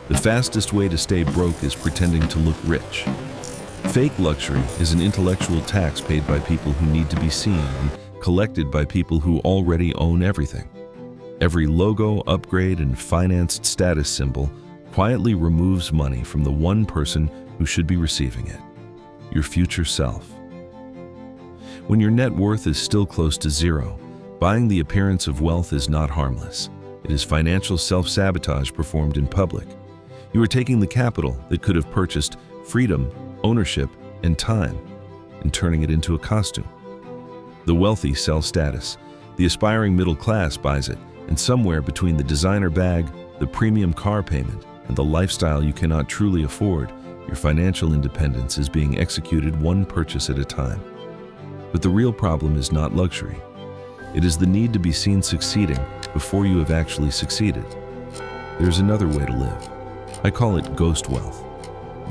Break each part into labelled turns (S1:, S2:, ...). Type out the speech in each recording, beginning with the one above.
S1: The fastest way to stay broke is pretending to look rich. Fake luxury is an intellectual tax paid by people who need to be seen and collected by people who already own everything. Every logo, upgrade, and financed status symbol quietly removes money from the one person who should be receiving it: your future self. When your net worth is still close to zero, buying the appearance of wealth is not harmless. It is financial self-sabotage performed in public. You are taking the capital that could have purchased freedom, ownership, and time, and turning it into a costume. The wealthy sell status. The aspiring middle class buys it, and somewhere between the designer bag, the premium car payment, and the lifestyle you cannot truly afford, your financial independence is being executed one purchase at a time. But the real problem is not luxury. It is the need to be seen succeeding before you have actually succeeded. There's another way to live. I call it ghost wealth.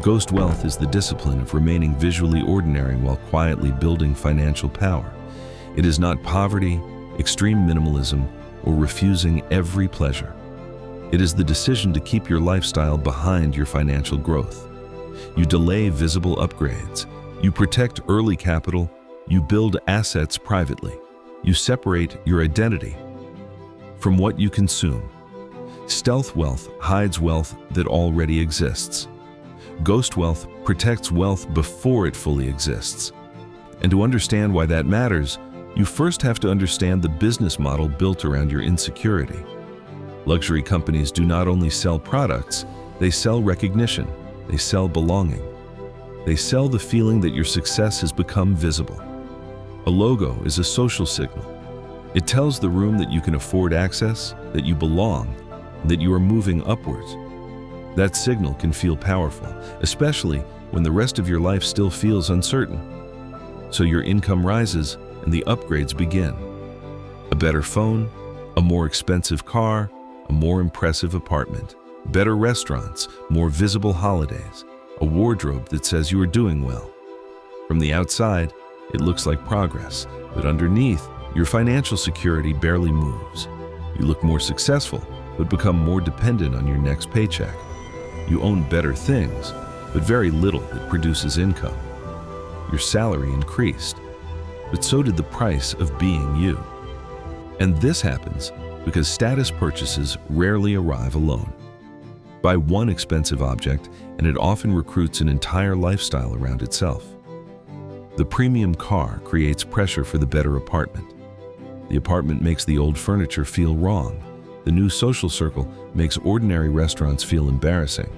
S1: Ghost wealth is the discipline of remaining visually ordinary while quietly building financial power. It is not poverty, extreme minimalism, or refusing every pleasure. It is the decision to keep your lifestyle behind your financial growth. You delay visible upgrades. You protect early capital. You build assets privately. You separate your identity from what you consume. Stealth wealth hides wealth that already exists. Ghost wealth protects wealth before it fully exists. And to understand why that matters, you first have to understand the business model built around your insecurity. Luxury companies do not only sell products, they sell recognition, they sell belonging. They sell the feeling that your success has become visible. A logo is a social signal. It tells the room that you can afford access, that you belong, and that you are moving upwards. That signal can feel powerful, especially when the rest of your life still feels uncertain. So your income rises and the upgrades begin. A better phone, a more expensive car, a more impressive apartment, better restaurants, more visible holidays, a wardrobe that says you are doing well. From the outside, it looks like progress, but underneath, your financial security barely moves. You look more successful, but become more dependent on your next paycheck. You own better things, but very little that produces income. Your salary increased, but so did the price of being you. And this happens because status purchases rarely arrive alone. Buy one expensive object, and it often recruits an entire lifestyle around itself. The premium car creates pressure for the better apartment. The apartment makes the old furniture feel wrong. The new social circle makes ordinary restaurants feel embarrassing.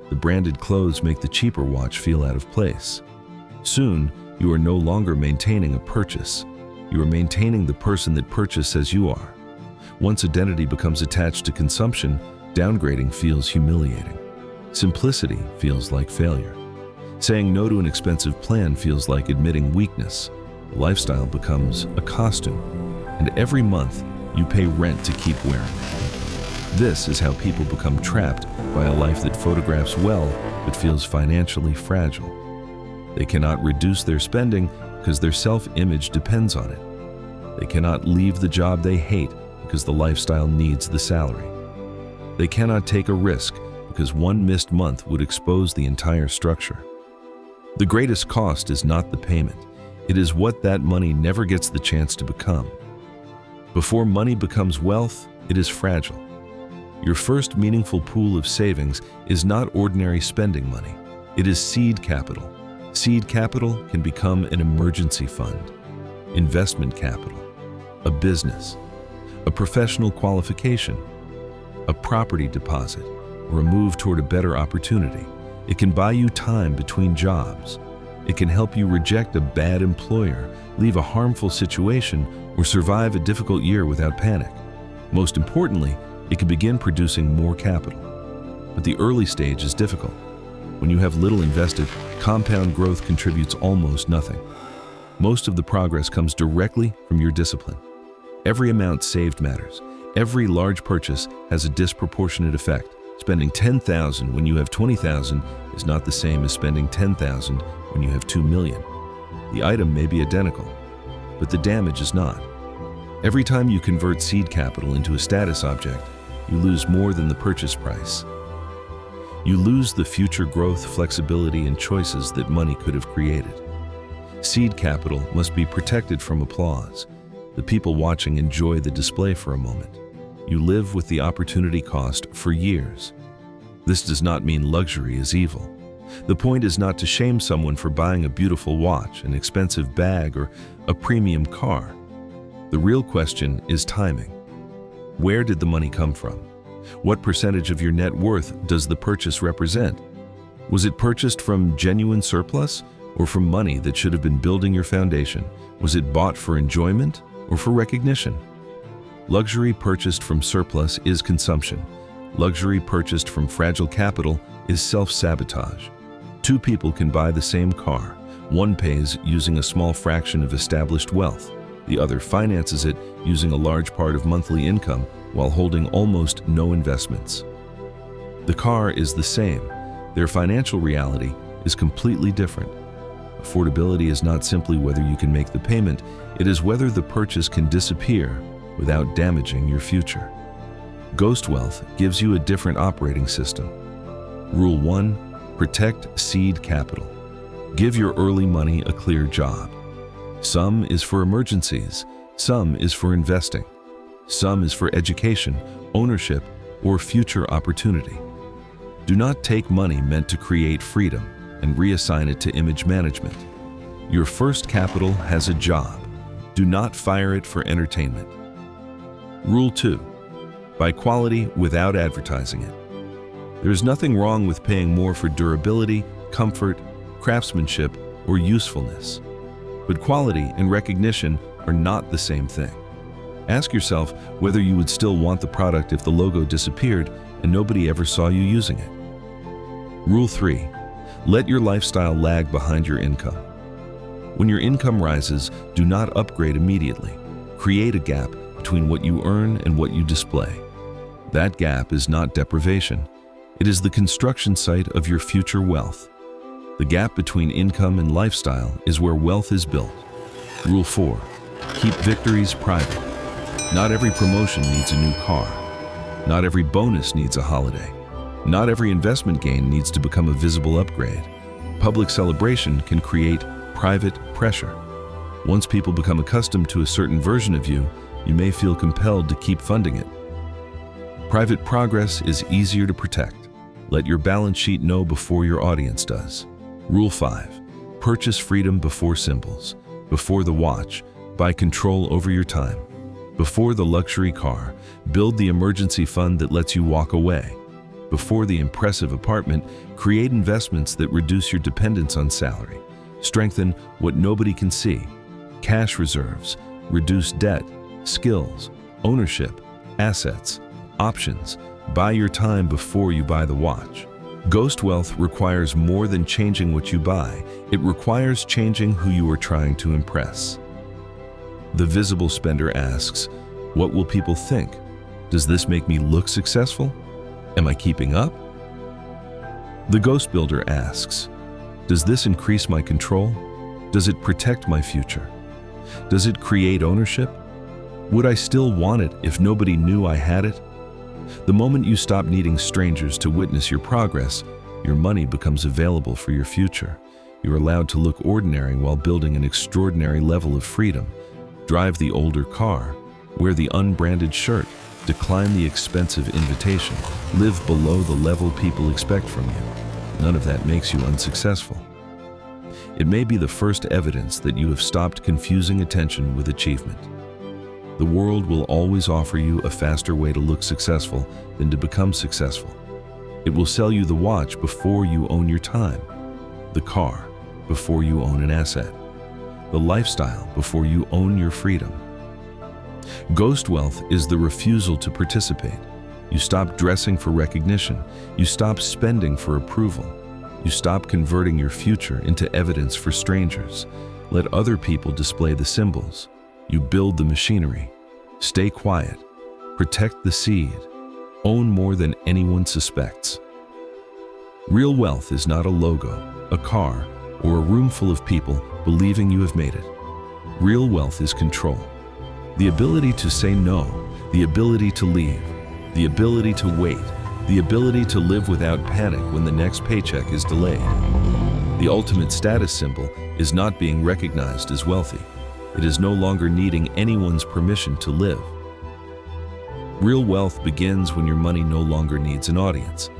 S1: The branded clothes make the cheaper watch feel out of place. Soon, you are no longer maintaining a purchase. You are maintaining the person that purchased says you are. Once identity becomes attached to consumption, downgrading feels humiliating. Simplicity feels like failure. Saying no to an expensive plan feels like admitting weakness. The lifestyle becomes a costume, and every month you pay rent to keep wearing it. This is how people become trapped by a life that photographs well but feels financially fragile. They cannot reduce their spending because their self-image depends on it. They cannot leave the job they hate because the lifestyle needs the salary. They cannot take a risk because one missed month would expose the entire structure. The greatest cost is not the payment. It is what that money never gets the chance to become. Before money becomes wealth, it is fragile. Your first meaningful pool of savings is not ordinary spending money. It is seed capital. Seed capital can become an emergency fund, investment capital, a business, a professional qualification, a property deposit, or a move toward a better opportunity. It can buy you time between jobs. It can help you reject a bad employer, leave a harmful situation, or survive a difficult year without panic. Most importantly, it can begin producing more capital. But the early stage is difficult. When you have little invested, compound growth contributes almost nothing. Most of the progress comes directly from your discipline. Every amount saved matters. Every large purchase has a disproportionate effect. Spending $10,000 when you have $20,000 is not the same as spending $10,000 when you have $2 million. The item may be identical, but the damage is not. Every time you convert seed capital into a status object, you lose more than the purchase price. You lose the future growth, flexibility, and choices that money could have created. Seed capital must be protected from applause. The people watching enjoy the display for a moment. You live with the opportunity cost for years. This does not mean luxury is evil. The point is not to shame someone for buying a beautiful watch, an expensive bag, or a premium car. The real question is timing. Where did the money come from? What percentage of your net worth does the purchase represent? Was it purchased from genuine surplus or from money that should have been building your foundation? Was it bought for enjoyment or for recognition? Luxury purchased from surplus is consumption. Luxury purchased from fragile capital is self-sabotage. Two people can buy the same car. One pays using a small fraction of established wealth. The other finances it using a large part of monthly income while holding almost no investments. The car is the same. Their financial reality is completely different. Affordability is not simply whether you can make the payment, it is whether the purchase can disappear without damaging your future. Ghost wealth gives you a different operating system. Rule 1: protect seed capital. Give your early money a clear job. Some is for emergencies, some is for investing, some is for education, ownership, or future opportunity. Do not take money meant to create freedom and reassign it to image management. Your first capital has a job. Do not fire it for entertainment. Rule 2: buy quality without advertising it. There is nothing wrong with paying more for durability, comfort, craftsmanship, or usefulness. But quality and recognition are not the same thing. Ask yourself whether you would still want the product if the logo disappeared and nobody ever saw you using it. Rule 3: let your lifestyle lag behind your income. When your income rises, do not upgrade immediately. Create a gap between what you earn and what you display. That gap is not deprivation. It is the construction site of your future wealth. The gap between income and lifestyle is where wealth is built. Rule 4: keep victories private. Not every promotion needs a new car. Not every bonus needs a holiday. Not every investment gain needs to become a visible upgrade. Public celebration can create private pressure. Once people become accustomed to a certain version of you, you may feel compelled to keep funding it. Private progress is easier to protect. Let your balance sheet know before your audience does. Rule 5: purchase freedom before symbols. Before the watch, buy control over your time. Before the luxury car, build the emergency fund that lets you walk away. Before the impressive apartment, create investments that reduce your dependence on salary. Strengthen what nobody can see. Cash reserves, reduce debt, skills, ownership, assets, options. Buy your time before you buy the watch. Ghost wealth requires more than changing what you buy. It requires changing who you are trying to impress. The visible spender asks, what will people think? Does this make me look successful? Am I keeping up? The ghost builder asks, does this increase my control? Does it protect my future? Does it create ownership? Would I still want it if nobody knew I had it? The moment you stop needing strangers to witness your progress, your money becomes available for your future. You're allowed to look ordinary while building an extraordinary level of freedom. Drive the older car, wear the unbranded shirt, decline the expensive invitation, live below the level people expect from you. None of that makes you unsuccessful. It may be the first evidence that you have stopped confusing attention with achievement. The world will always offer you a faster way to look successful than to become successful. It will sell you the watch before you own your time, the car before you own an asset, the lifestyle before you own your freedom. Ghost wealth is the refusal to participate. You stop dressing for recognition. You stop spending for approval. You stop converting your future into evidence for strangers. Let other people display the symbols. You build the machinery. Stay quiet. Protect the seed. Own more than anyone suspects. Real wealth is not a logo, a car, or a room full of people believing you have made it. Real wealth is control. The ability to say no, the ability to leave, the ability to wait, The ability to live without panic when the next paycheck is delayed. The ultimate status symbol is not being recognized as wealthy. It is no longer needing anyone's permission to live. Real wealth begins when your money no longer needs an audience.